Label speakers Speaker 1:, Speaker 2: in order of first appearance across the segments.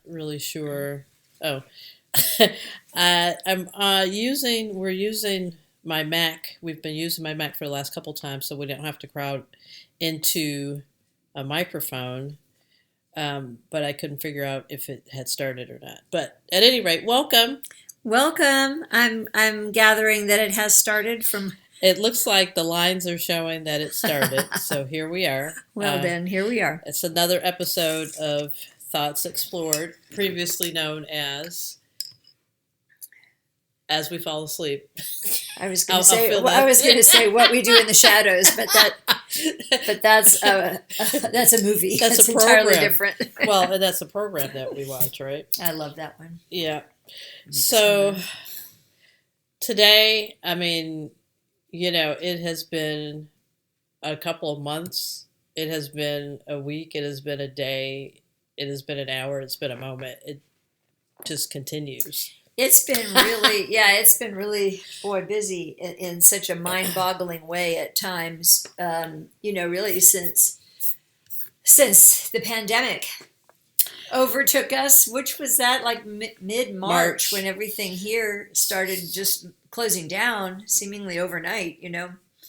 Speaker 1: Really sure. Oh, we're using my Mac. We've been using my Mac for the last couple times, so we don't have to crowd into a microphone. But I couldn't figure out if it had started or not. But at any rate, welcome.
Speaker 2: Welcome. I'm gathering that it has started from.
Speaker 1: It looks like the lines are showing that it started, so here we are.
Speaker 2: Well, then here we are.
Speaker 1: It's another episode of Thoughts Explored, previously known as we fall asleep.
Speaker 2: I was going to say what we do in the shadows, but that's a movie.
Speaker 1: That's a
Speaker 2: entirely
Speaker 1: program.
Speaker 2: different.
Speaker 1: Well, and that's a program that we watch, right?
Speaker 2: I love that one.
Speaker 1: Yeah. So today, I mean, it has been a couple of months. It has been a week. It has been a day. It has been an hour. It's been a moment. It just continues.
Speaker 2: It's been really, boy, busy in such a mind-boggling way at times. Really since the pandemic overtook us, which was that like mid-March when everything here started just closing down seemingly overnight,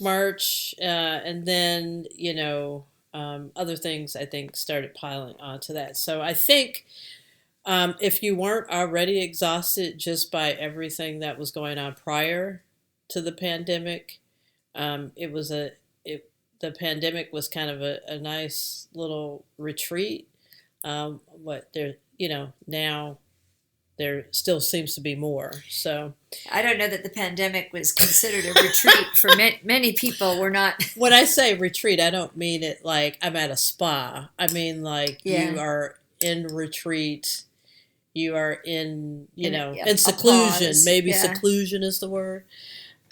Speaker 1: March, and then, other things I think started piling onto that. So I think if you weren't already exhausted just by everything that was going on prior to the pandemic, the pandemic was kind of a nice little retreat. But now there still seems to be more. So
Speaker 2: I don't know that the pandemic was considered a retreat for many people. Were not.
Speaker 1: When I say retreat, I don't mean it like I'm at a spa. I mean like you are in retreat. You are in, in seclusion. Maybe seclusion is the word.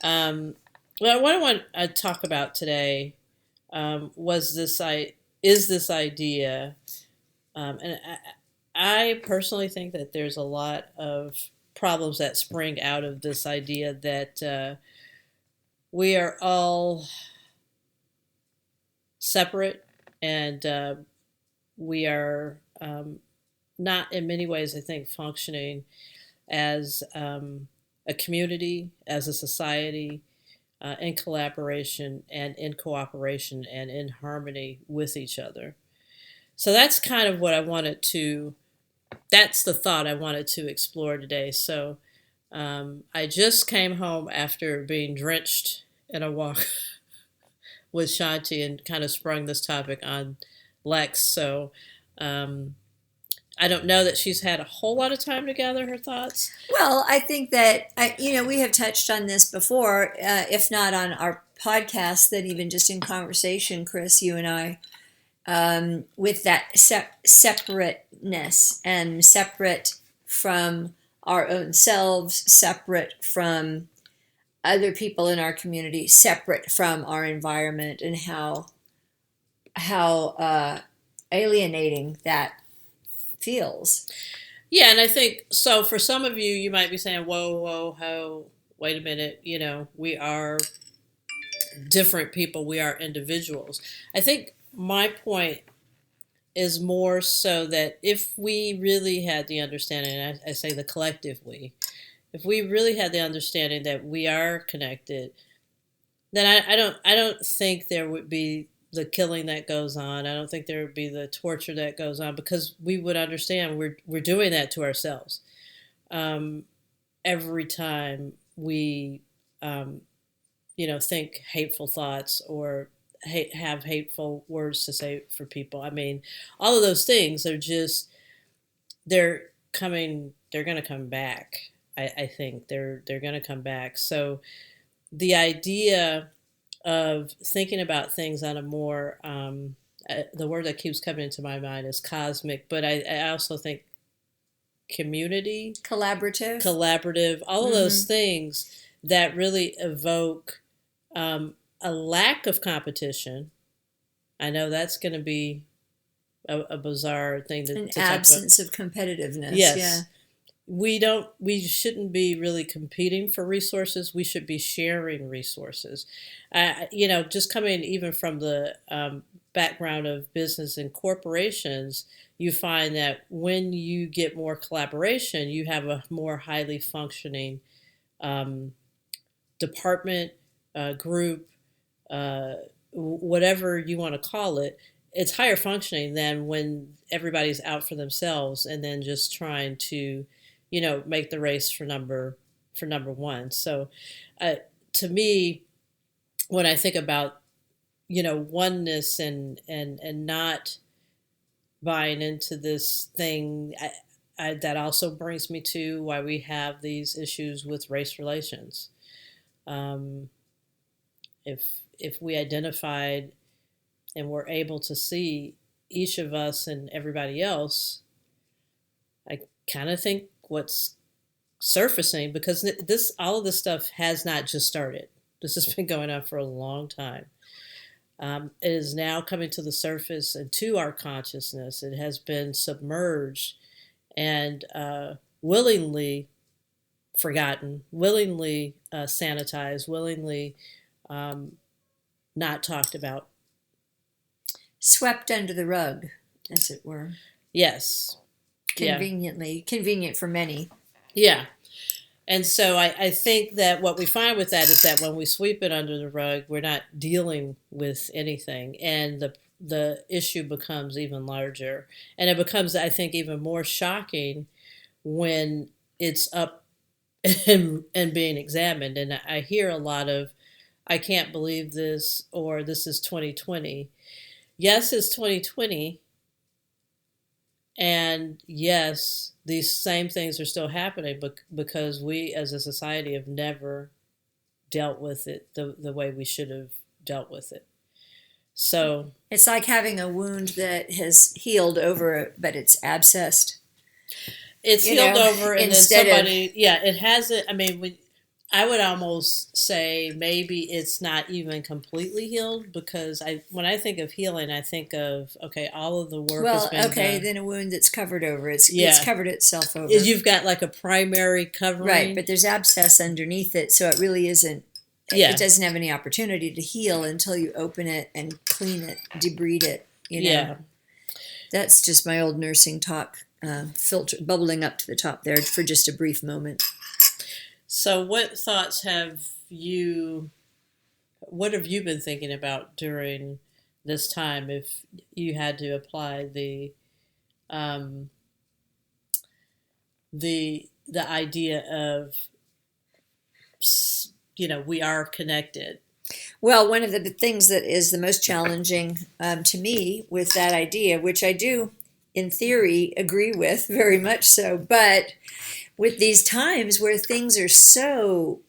Speaker 1: Well, what I want to talk about today is this idea. And I personally think that there's a lot of problems that spring out of this idea that we are all separate and we are not in many ways, I think, functioning as a community, as a society, in collaboration and in cooperation and in harmony with each other. So that's kind of what that's the thought I wanted to explore today. So I just came home after being drenched in a walk with Shanti and kind of sprung this topic on Lex. So I don't know that she's had a whole lot of time to gather her thoughts.
Speaker 2: Well, I think that, we have touched on this before, if not on our podcast, then even just in conversation, Chris, you and I, with that separateness and separate from our own selves, separate from other people in our community, separate from our environment, and how alienating that feels.
Speaker 1: Yeah, and I think so. For some of you, you might be saying, "Whoa, ho, wait a minute." We are different people. We are individuals. I think my point is more so that if we really had the understanding, and I say the collective we, if we really had the understanding that we are connected, then I don't think there would be the killing that goes on. I don't think there would be the torture that goes on because we would understand we're doing that to ourselves every time we think hateful thoughts or have hateful words to say for people. I mean, all of those things are just they're going to come back. I think they're going to come back. So the idea of thinking about things on a more the word that keeps coming into my mind is cosmic, but I also think community, collaborative, all of those things that really evoke a lack of competition. I know that's going to be a bizarre thing to talk about.
Speaker 2: An absence of competitiveness.
Speaker 1: Yes.
Speaker 2: Yeah.
Speaker 1: We shouldn't be really competing for resources. We should be sharing resources. Just coming even from the background of business and corporations, you find that when you get more collaboration, you have a more highly functioning department, group, whatever you want to call it. It's higher functioning than when everybody's out for themselves and then just trying to, make the race for number one. So, to me, when I think about oneness and not buying into this thing, that also brings me to why we have these issues with race relations. If we identified and were able to see each of us and everybody else, I kind of think what's surfacing, because all of this stuff has not just started. This has been going on for a long time. It is now coming to the surface and to our consciousness. It has been submerged and willingly forgotten, willingly sanitized, willingly not talked about.
Speaker 2: Swept under the rug, as it were.
Speaker 1: Yes.
Speaker 2: Convenient for many.
Speaker 1: Yeah. And so I think that what we find with that is that when we sweep it under the rug, we're not dealing with anything. And the issue becomes even larger. And it becomes, I think, even more shocking when it's up and being examined. And I hear a lot of, I can't believe this, or this is 2020. Yes, it's 2020. And yes, these same things are still happening because we as a society have never dealt with it the way we should have dealt with it. So
Speaker 2: it's like having a wound that has healed over, but it's abscessed.
Speaker 1: It's healed over, and then somebody, it hasn't. I mean, I would almost say maybe it's not even completely healed, because when I think of healing, I think of, okay, all of the work has been done.
Speaker 2: Then a wound that's covered over. It's covered itself over.
Speaker 1: You've got like a primary covering.
Speaker 2: Right, but there's abscess underneath it, so it really isn't, it doesn't have any opportunity to heal until you open it and clean it, debride it, Yeah. That's just my old nursing talk, filter bubbling up to the top there for just a brief moment.
Speaker 1: So what thoughts what have you been thinking about during this time, if you had to apply the idea of, we are connected?
Speaker 2: Well, one of the things that is the most challenging to me with that idea, which I do in theory agree with very much so, but with these times where things are so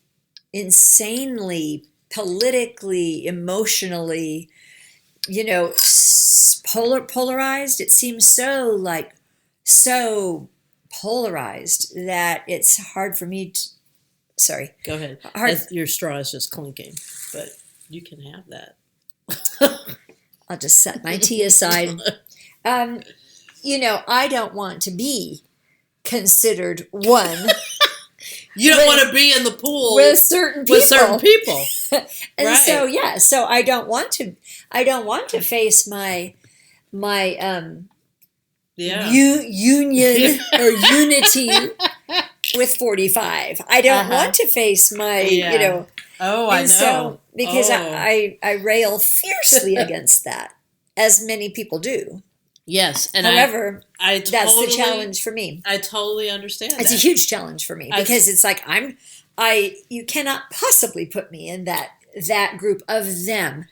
Speaker 2: insanely politically, emotionally, polarized, it seems so polarized that it's hard for me to, sorry.
Speaker 1: Go ahead. Your straw is just clinking, but you can have that.
Speaker 2: I'll just set my tea aside. I don't want to be considered one.
Speaker 1: You don't want to be in the pool
Speaker 2: with certain people. And
Speaker 1: right.
Speaker 2: so I don't want to face my union or unity with 45. I don't want to face my
Speaker 1: I know.
Speaker 2: So, because I rail fiercely against that, as many people do.
Speaker 1: Yes, and
Speaker 2: however,
Speaker 1: I
Speaker 2: that's the challenge for me.
Speaker 1: I totally understand.
Speaker 2: It's a huge challenge for me, because it's like you cannot possibly put me in that group of them,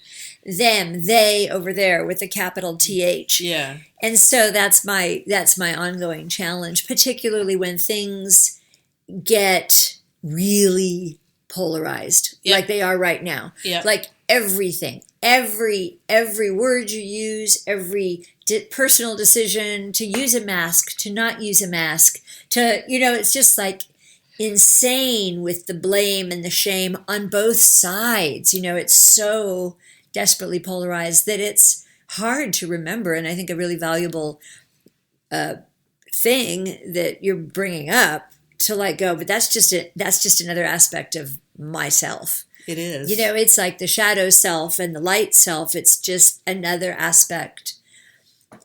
Speaker 2: they over there with a capital TH.
Speaker 1: Yeah.
Speaker 2: And so that's my ongoing challenge, particularly when things get really polarized, like they are right now.
Speaker 1: Yep.
Speaker 2: Like everything, every word you use, every personal decision to use a mask, to not use a mask, to, it's just like insane with the blame and the shame on both sides. It's so desperately polarized that it's hard to remember. And I think a really valuable thing that you're bringing up to let go, but that's just another aspect of myself.
Speaker 1: It is.
Speaker 2: You know, it's like the shadow self and the light self. It's just another aspect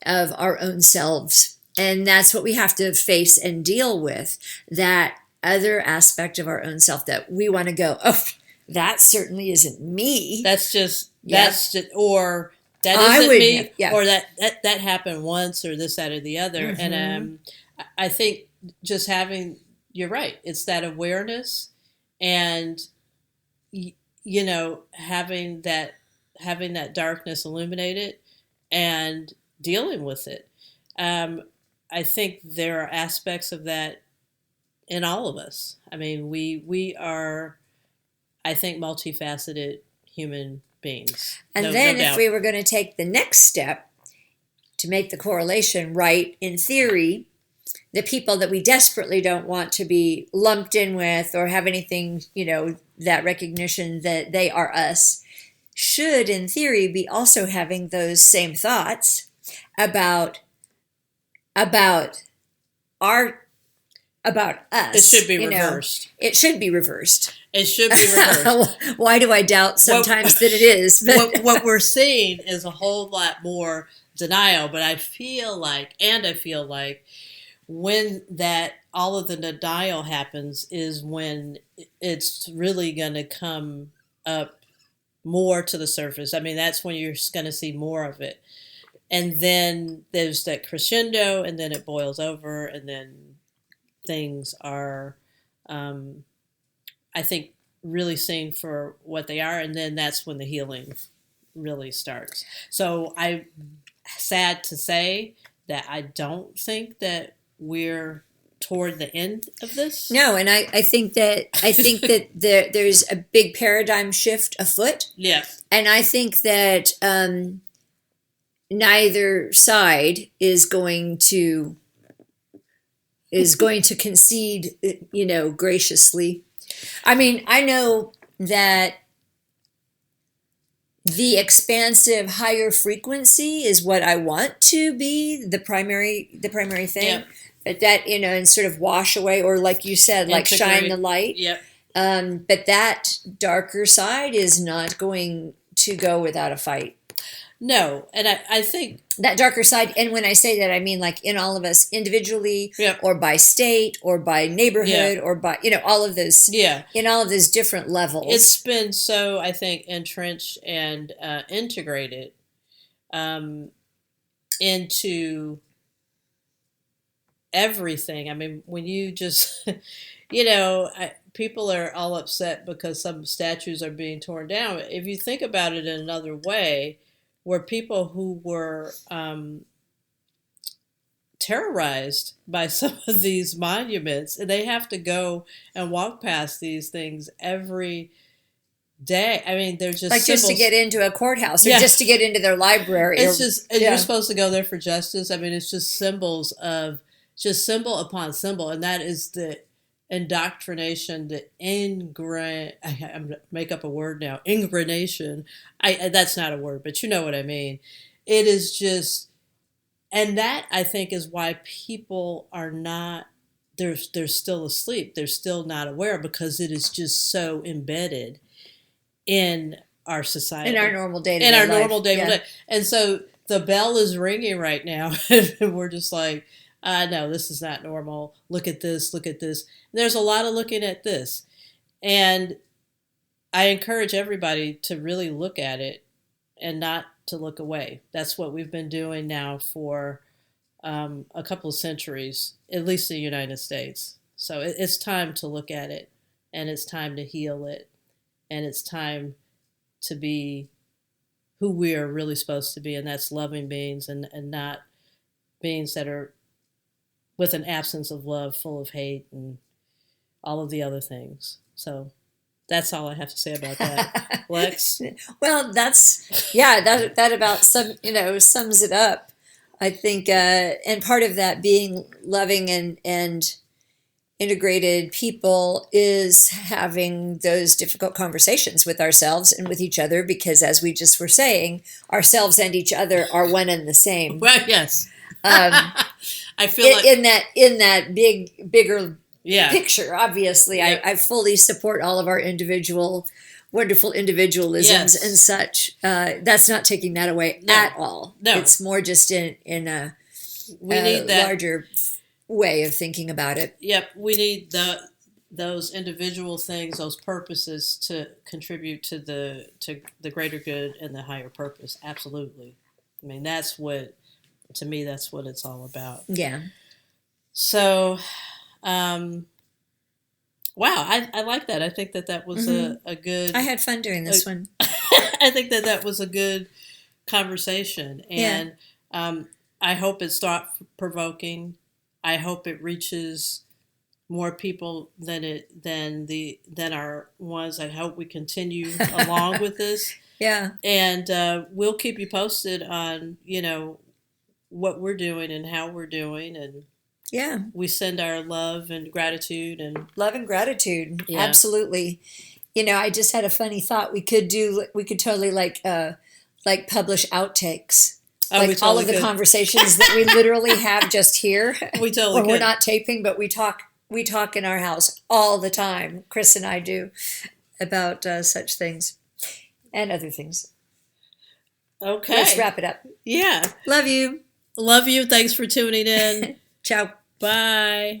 Speaker 2: of our own selves. And that's what we have to face and deal with, that other aspect of our own self that we want to go, oh, that certainly isn't me.
Speaker 1: Or that isn't me, or that happened once, or this, that, or the other. Mm-hmm. And I think just you're right, it's that awareness, and you know, having that darkness illuminated and dealing with it. I think there are aspects of that in all of us. I mean, we are, I think, multifaceted human beings.
Speaker 2: And then if we were going to take the next step to make the correlation right, in theory, the people that we desperately don't want to be lumped in with or have anything, you know, that recognition that they are us, should, in theory, be also having those same thoughts about us.
Speaker 1: It should be reversed.
Speaker 2: It should be reversed.
Speaker 1: It should be reversed.
Speaker 2: Why do I doubt sometimes that it is?
Speaker 1: What we're seeing is a whole lot more denial, but I feel like when all of the denial happens is when it's really going to come up more to the surface. I mean, that's when you're going to see more of it. And then there's that crescendo, and then it boils over, and then things are, I think, really seen for what they are, and then that's when the healing really starts. So I'm sad to say that I don't think that we're toward the end of this.
Speaker 2: No, and I think that there's a big paradigm shift afoot.
Speaker 1: Yeah.
Speaker 2: And I think that neither side is going to concede, you know, graciously. I mean, I know that the expansive higher frequency is what I want to be the primary thing. Yep. But that, you know, and sort of wash away, or like you said, like shine the light.
Speaker 1: Yep.
Speaker 2: But that darker side is not going to go without a fight.
Speaker 1: No, and I think
Speaker 2: that darker side, and when I say that, I mean like in all of us individually, or by state, or by neighborhood, or by, you know, all of those, in all of those different levels.
Speaker 1: It's been so, I think, entrenched and integrated into everything. I mean, when you just, you know, people are all upset because some statues are being torn down. If you think about it in another way, were people who were terrorized by some of these monuments, and they have to go and walk past these things every day. I mean, they're just
Speaker 2: like symbols. Just to get into a courthouse, or just to get into their library.
Speaker 1: It's just you're supposed to go there for justice. I mean, it's just symbol upon symbol, and that is the indoctrination, the I'm gonna make up a word now. Ingranation. That's not a word, but you know what I mean. It is just, and that I think is why people are not. They're still asleep. They're still not aware, because it is just so embedded in our society,
Speaker 2: in our normal day-to-day life.
Speaker 1: And so the bell is ringing right now, and we're just like, no, this is not normal. Look at this. Look at this. There's a lot of looking at this. And I encourage everybody to really look at it and not to look away. That's what we've been doing now for a couple of centuries, at least in the United States. So it's time to look at it, and it's time to heal it, and it's time to be who we are really supposed to be, and that's loving beings, and not beings that are with an absence of love, full of hate, and all of the other things. So that's all I have to say about that. Lex?
Speaker 2: Well, that about sums it up. I think, and part of that being loving and integrated people is having those difficult conversations with ourselves and with each other, because as we just were saying, ourselves and each other are one and the same.
Speaker 1: Well, yes. I feel
Speaker 2: in that bigger
Speaker 1: Yeah.
Speaker 2: picture. Obviously,
Speaker 1: Yep.
Speaker 2: I fully support all of our wonderful individualisms
Speaker 1: Yes.
Speaker 2: and such. That's not taking that away
Speaker 1: No.
Speaker 2: at all.
Speaker 1: No.
Speaker 2: It's more just in a
Speaker 1: We need that.
Speaker 2: larger way of thinking about it.
Speaker 1: Yep. We need those individual things, those purposes to contribute to the greater good and the higher purpose. Absolutely. I mean, that's what, to me, that's what it's all about.
Speaker 2: Yeah.
Speaker 1: So, wow, I like that. I think that was a good.
Speaker 2: I had fun doing this one.
Speaker 1: I think that was a good conversation, and I hope it's thought provoking. I hope it reaches more people than our ones. I hope we continue along with this.
Speaker 2: Yeah.
Speaker 1: And we'll keep you posted on what we're doing and how we're doing, and
Speaker 2: yeah,
Speaker 1: we send our love and gratitude
Speaker 2: and gratitude. Yeah. Absolutely. I just had a funny thought. We could totally like publish outtakes.
Speaker 1: Oh,
Speaker 2: like
Speaker 1: totally
Speaker 2: all of the conversations that we literally have just here.
Speaker 1: We totally
Speaker 2: when we're not taping, but we talk in our house all the time. Chris and I do about such things and other things.
Speaker 1: Okay.
Speaker 2: Let's wrap it up.
Speaker 1: Yeah.
Speaker 2: Love you.
Speaker 1: Love you. Thanks for tuning in.
Speaker 2: Ciao.
Speaker 1: Bye.